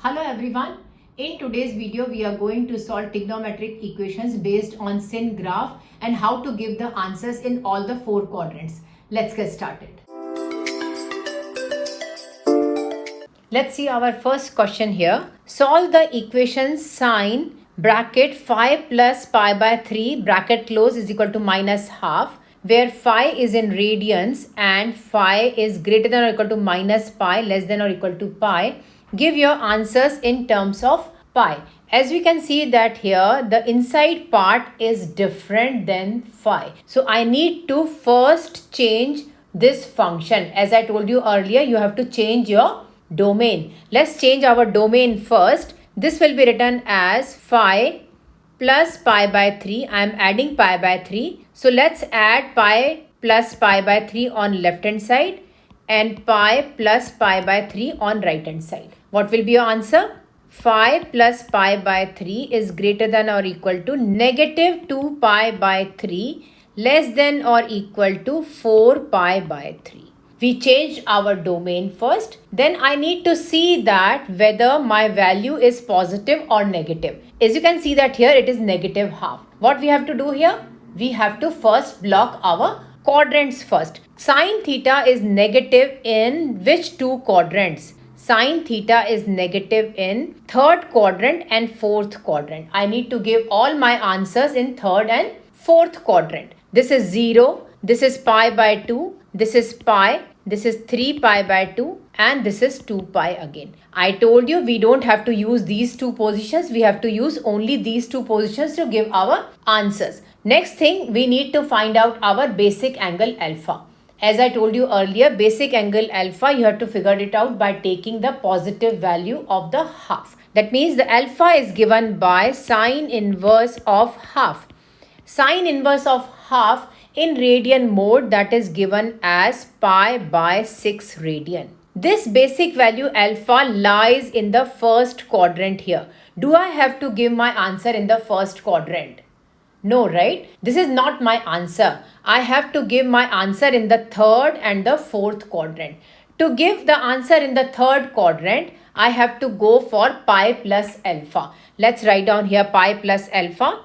Hello everyone. In today's video, we are going to solve trigonometric equations based on sin graph and how to give the answers in all the four quadrants. Let's get started. Let's see our first question here. Solve the equation sine bracket 5 plus pi by 3 bracket close is equal to minus half, where phi is in radians and phi is greater than or equal to minus pi, less than or equal to pi. Give your answers in terms of pi. As we can see that here, the inside part is different than phi. So I need to first change this function. As I told you earlier, you have to change your domain. Let's change our domain first. This will be written as phi plus pi by 3. I am adding pi by 3. So let's add pi plus pi by 3 on left hand side and pi plus pi by 3 on right hand side. What will be your answer? Phi plus pi by 3 is greater than or equal to negative 2 pi by 3 less than or equal to 4 pi by 3. We changed our domain first. Then I need to see that whether my value is positive or negative. As you can see that here it is negative half. What we have to do here? We have to first block our quadrants first. Sine theta is negative in which two quadrants? Sine theta is negative in third quadrant and fourth quadrant. I need to give all my answers in third and fourth quadrant. This is 0, this is pi by 2, this is pi, this is 3 pi by 2 and this is 2 pi again. I told you we don't have to use these two positions. We have to use only these two positions to give our answers. Next thing, we need to find out our basic angle alpha. As I told you earlier, basic angle alpha, you have to figure it out by taking the positive value of the half. That means the alpha is given by sine inverse of half. Sine inverse of half in radian mode, that is given as pi by 6 radian. This basic value alpha lies in the first quadrant here. Do I have to give my answer in the first quadrant? No, right? This is not my answer. I have to give my answer in the third and the fourth quadrant. To give the answer in the third quadrant, I have to go for pi plus alpha. Let's write down here pi plus alpha.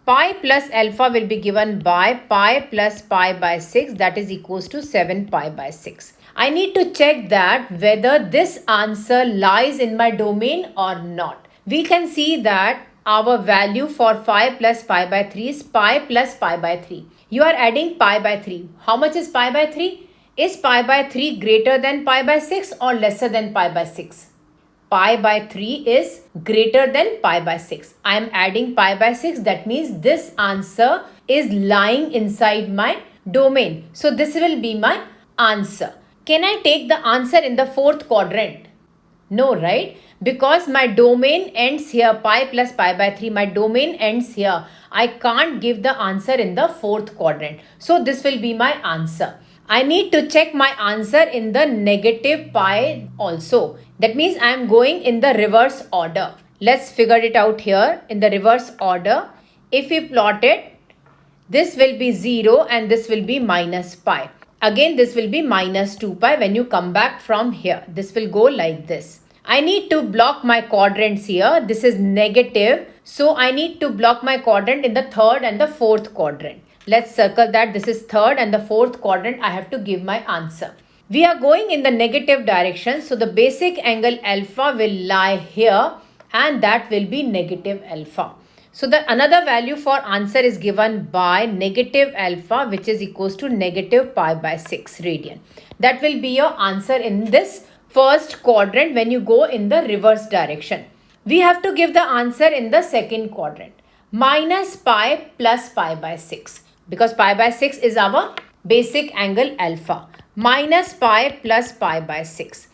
Pi plus alpha will be given by pi plus pi by 6, that is equals to 7 pi by 6. I need to check that whether this answer lies in my domain or not. We can see that our value for phi plus pi by 3 is pi plus pi by 3. You are adding pi by 3. How much is pi by 3? Is pi by 3 greater than pi by 6 or lesser than pi by 6? Pi by 3 is greater than pi by 6. I am adding pi by 6. That means this answer is lying inside my domain. So this will be my answer. Can I take the answer in the fourth quadrant? No, right? Because my domain ends here, pi plus pi by 3, my domain ends here. I can't give the answer in the fourth quadrant. So this will be my answer. I need to check my answer in the negative pi also. That means I am going in the reverse order. Let's figure it out here in the reverse order. If we plot it, this will be 0 and this will be minus pi. Again, this will be minus 2 pi when you come back from here. This will go like this. I need to block my quadrants here. This is negative. So I need to block my quadrant in the third and the fourth quadrant. Let's circle that. This is third and the fourth quadrant. I have to give my answer. We are going in the negative direction. So the basic angle alpha will lie here and that will be negative alpha. So the another value for answer is given by negative alpha, which is equals to negative pi by 6 radian. That will be your answer in this first quadrant when you go in the reverse direction. We have to give the answer in the second quadrant. Minus pi plus pi by 6. Because pi by 6 is our basic angle alpha. Minus pi plus pi by 6.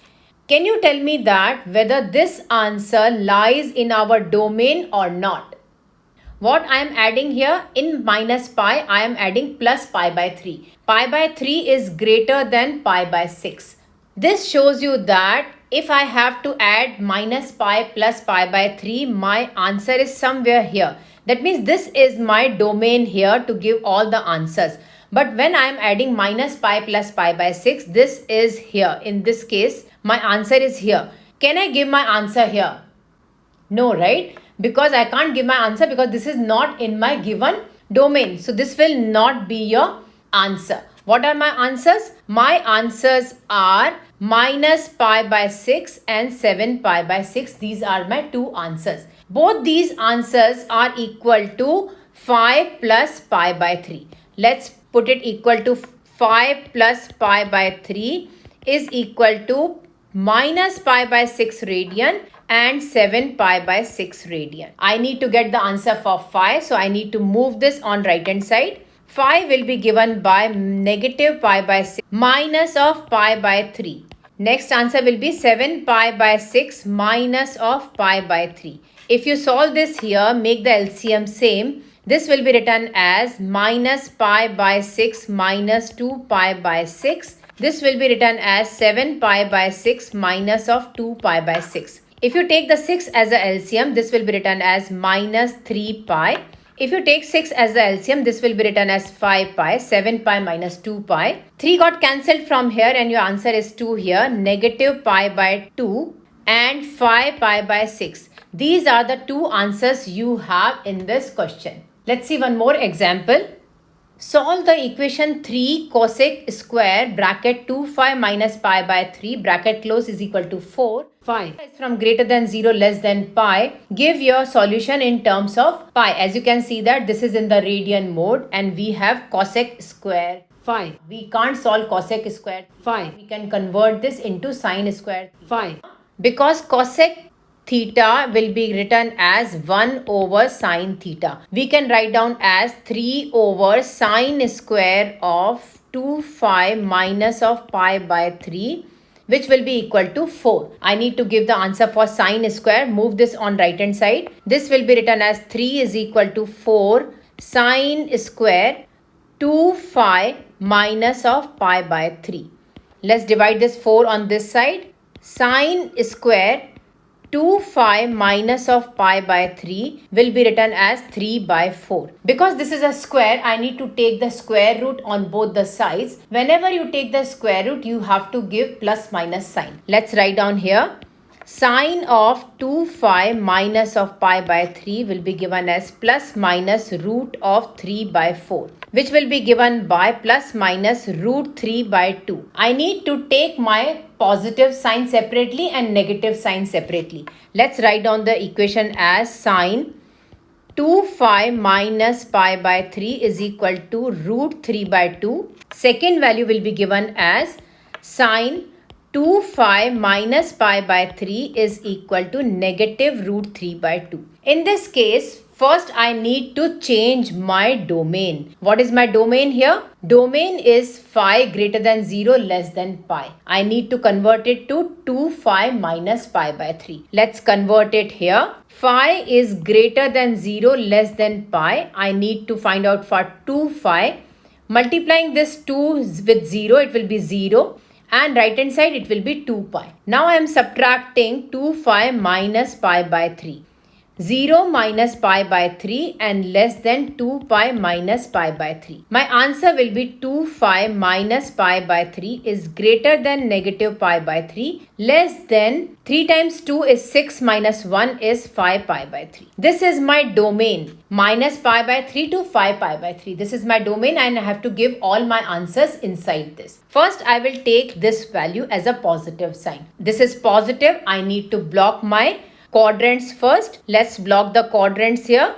Can you tell me that whether this answer lies in our domain or not? What I am adding here in minus pi, I am adding plus pi by 3. Pi by 3 is greater than pi by 6. This shows you that if I have to add minus pi plus pi by 3, my answer is somewhere here. That means this is my domain here to give all the answers. But when I am adding minus pi plus pi by 6, this is here. In this case, my answer is here. Can I give my answer here? No, right? Because I can't give my answer because this is not in my given domain. So this will not be your answer. What are my answers? My answers are minus pi by 6 and 7 pi by 6. These are my two answers. Both these answers are equal to 5 plus pi by 3. Let's put it equal to 5 plus pi by 3 is equal to minus pi by 6 radian and 7 pi by 6 radian. I need to get the answer for 5. So I need to move this on right hand side. 5 will be given by negative pi by 6 minus of pi by 3. Next answer will be 7 pi by 6 minus of pi by 3. If you solve this here, make the LCM same. This will be written as minus pi by 6 minus 2 pi by 6. This will be written as 7 pi by 6 minus of 2 pi by 6. If you take the 6 as a LCM, this will be written as minus 3 pi. If you take 6 as the LCM, this will be written as 5 pi, 7 pi minus 2 pi. 3 got cancelled from here and your answer is 2 here. Negative pi by 2 and 5 pi by 6. These are the two answers you have in this question. Let's see one more example. Solve the equation 3 cosec square bracket 2 phi minus pi by 3 bracket close is equal to 4. Phi is from greater than 0 less than pi. Give your solution in terms of pi. As you can see that this is in the radian mode and we have cosec square phi. We can't solve cosec square phi. We can convert this into sine square phi. Because cosec theta will be written as 1 over sine theta. We can write down as 3 over sine square of 2 phi minus of pi by 3, which will be equal to 4. I need to give the answer for sine square. Move this on right hand side. This will be written as 3 is equal to 4 sine square 2 phi minus of pi by 3. Let's divide this 4 on this side. Sine square 2 phi minus of pi by 3 will be written as 3 by 4. Because this is a square, I need to take the square root on both the sides. Whenever you take the square root, you have to give plus minus sign. Let's write down here. Sine of 2 phi minus of pi by 3 will be given as plus minus root of 3 by 4, which will be given by plus minus root 3 by 2. I need to take my positive sign separately and negative sign separately. Let's write down the equation as sine 2 phi minus pi by 3 is equal to root 3 by 2. Second value will be given as sine 2 phi minus pi by 3 is equal to negative root 3 by 2. In this case, first I need to change my domain. What is my domain here? Domain is phi greater than 0 less than pi. I need to convert it to 2 phi minus pi by 3. Let's convert it here. Phi is greater than 0 less than pi. I need to find out for 2 phi. Multiplying this 2 with 0, it will be 0. And right hand side it will be 2 pi. Now I am subtracting 2 phi minus pi by 3. 0 minus pi by 3 and less than 2 pi minus pi by 3. My answer will be 2 phi minus pi by 3 is greater than negative pi by 3 less than 3 times 2 is 6 minus 1 is 5 pi by 3. This is my domain. Minus pi by 3 to 5 pi by 3. This is my domain and I have to give all my answers inside this. First, I will take this value as a positive sign. This is positive. I need to block my quadrants first. Let's block the quadrants here.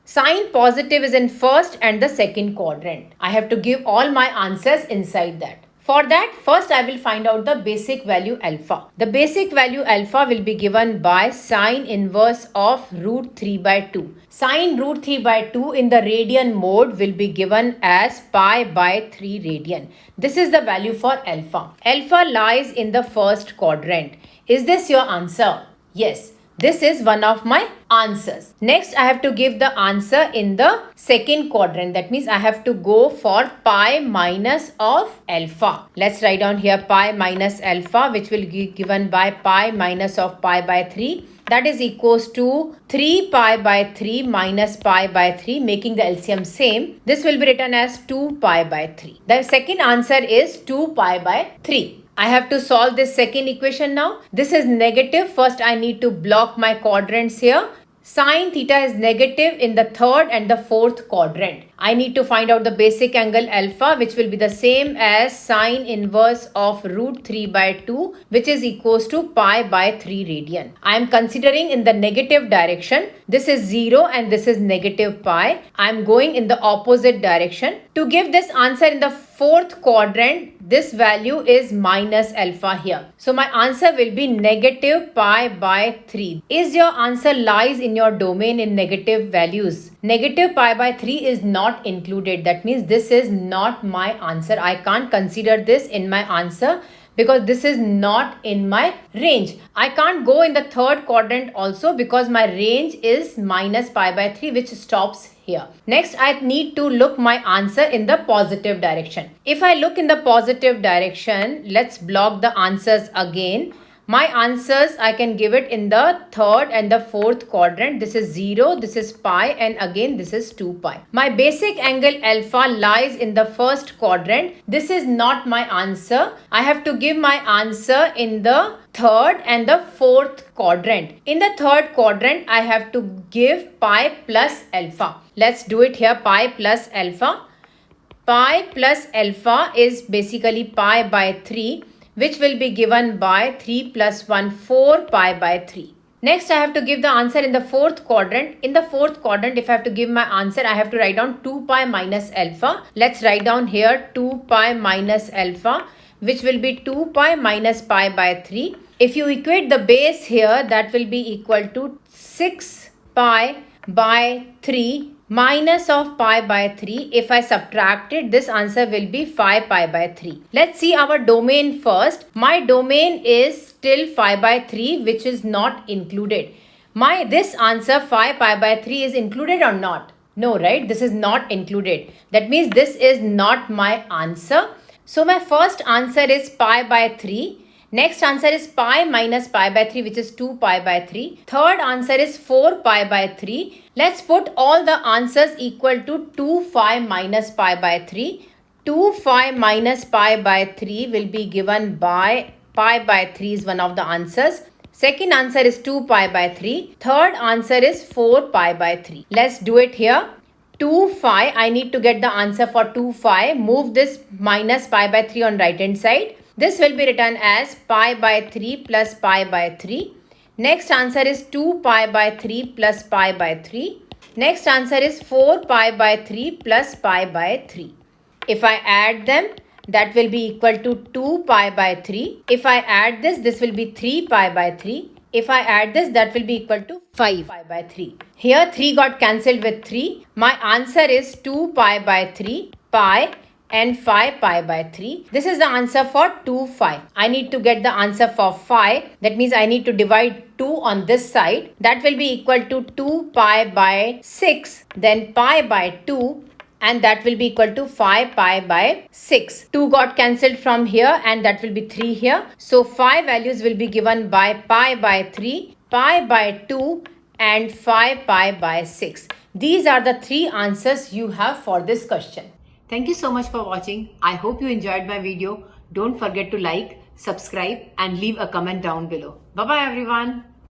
Sign positive is in first and the second quadrant. I have to give all my answers inside that. For that, first I will find out the basic value alpha. The basic value alpha will be given by sine inverse of root 3 by 2. Sine root 3 by 2 in the radian mode will be given as pi by 3 radian. This is the value for alpha. Alpha lies in the first quadrant. Is this your answer? Yes. This is one of my answers. Next, I have to give the answer in the second quadrant. That means I have to go for pi minus of alpha. Let's write down here pi minus alpha, which will be given by pi minus of pi by 3. That is equals to 3 pi by 3 minus pi by 3, making the LCM same. This will be written as 2 pi by 3. The second answer is 2 pi by 3. I have to solve this second equation now. This is negative. First, I need to block my quadrants here. Sine theta is negative in the third and the fourth quadrant. I need to find out the basic angle alpha, which will be the same as sine inverse of root 3 by 2, which is equals to pi by 3 radian. I am considering in the negative direction. This is 0 and this is negative pi. I am going in the opposite direction. To give this answer in the fourth quadrant, this value is minus alpha here. So my answer will be negative pi by 3. Is your answer lies in your domain in negative values? Negative pi by 3 is not included. That means this is not my answer. I can't consider this in my answer because this is not in my range. I can't go in the third quadrant also because my range is minus pi by 3, which stops here. Next, I need to look my answer in the positive direction. If I look in the positive direction, let's block the answers again. My answers, I can give it in the third and the fourth quadrant. This is 0, this is pi, and again this is 2 pi. My basic angle alpha lies in the first quadrant. This is not my answer. I have to give my answer in the third and the fourth quadrant. In the third quadrant, I have to give pi plus alpha. Let's do it here, pi plus alpha. Pi plus alpha is basically pi by 3. Which will be given by 3 plus 1, 4 pi by 3. Next, I have to give the answer in the fourth quadrant. In the fourth quadrant, if I have to give my answer, I have to write down 2 pi minus alpha. Let's write down here 2 pi minus alpha, which will be 2 pi minus pi by 3. If you equate the base here, that will be equal to 6 pi by 3 minus of pi by 3. If I subtract it, this answer will be 5 pi by 3. Let's see our domain first. My domain is still 5 by 3, which is not included. This answer 5 pi by 3 is included or not? No, right? This is not included. That means this is not my answer. So my first answer is pi by 3. Next answer is pi minus pi by 3, which is 2 pi by 3. Third answer is 4 pi by 3. Let's put all the answers equal to 2 phi minus pi by 3. 2 phi minus pi by 3 will be given by pi by 3 is one of the answers. Second answer is 2 pi by 3. Third answer is 4 pi by 3. Let's do it here. 2 phi, I need to get the answer for 2 phi. Move this minus pi by 3 on right hand side. This will be written as pi by 3 plus pi by 3. Next answer is 2 pi by 3 plus pi by 3. Next answer is 4 pi by 3 plus pi by 3. If I add them, that will be equal to 2 pi by 3. If I add this, this will be 3 pi by 3. If I add this, that will be equal to 5 pi by 3. Here 3 got cancelled with 3. My answer is 2 pi by 3 pi and 5 pi by 3. This is the answer for 2 phi. I need to get the answer for phi. That means I need to divide 2 on this side. That will be equal to 2 pi by 6. Then pi by 2. And that will be equal to 5 pi by 6. 2 got cancelled from here and that will be 3 here. So phi values will be given by pi by 3, pi by 2 and 5 pi by 6. These are the 3 answers you have for this question. Thank you so much for watching. I hope you enjoyed my video. Don't forget to like, subscribe and leave a comment down below. Bye-bye everyone.